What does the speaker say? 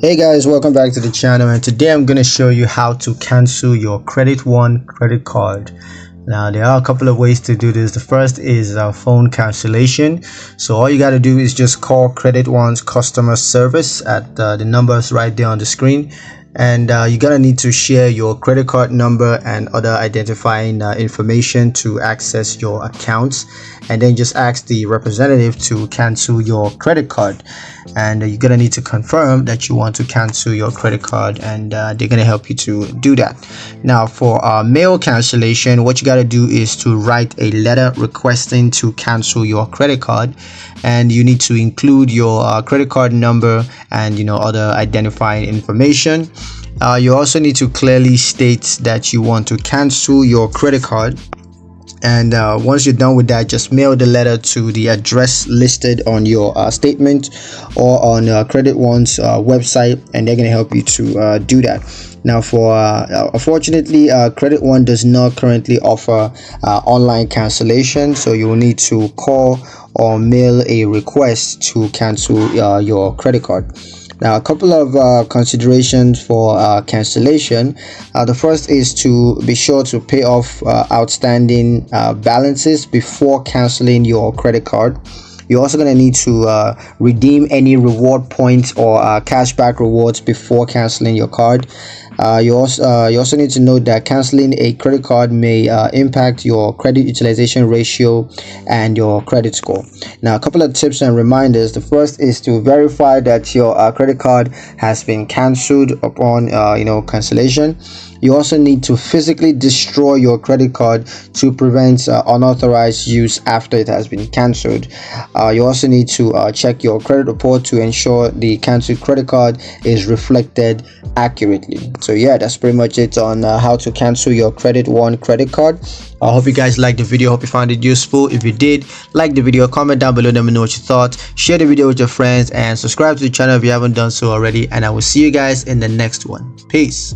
Hey guys, welcome back to the channel, and today I'm going to show you how to cancel your Credit One credit card. Now there are a couple of ways to do this. The first is phone cancellation. So all you got to do is just call Credit One's customer service at the numbers right there on the screen, and you're gonna need to share your credit card number and other identifying information to access your accounts, and then just ask the representative to cancel your credit card. And you're gonna need to confirm that you want to cancel your credit card, and they're gonna help you to do that. Now for mail cancellation, what you got to do is to write a letter requesting to cancel your credit card, and you need to include your credit card number and other identifying information. You also need to clearly state that you want to cancel your credit card, and once you're done with that, just mail the letter to the address listed on your statement or on Credit One's website, and they're going to help you to do that. Now unfortunately, Credit One does not currently offer online cancellation, so you will need to call or mail a request to cancel your credit card. Now, a couple of considerations for cancellation. The first is to be sure to pay off outstanding balances before canceling your credit card. You're also going to need to redeem any reward points or cashback rewards before canceling your card. You also need to note that canceling a credit card may impact your credit utilization ratio and your credit score. Now, a couple of tips and reminders. The first is to verify that your credit card has been canceled upon cancellation. You also need to physically destroy your credit card to prevent unauthorized use after it has been cancelled. You also need to check your credit report to ensure the cancelled credit card is reflected accurately. So yeah, that's pretty much it on how to cancel your Credit One credit card. I hope you guys liked the video. Hope you found it useful. If you did, like the video, comment down below, let me know what you thought. Share the video with your friends and subscribe to the channel if you haven't done so already, and I will see you guys in the next one. Peace.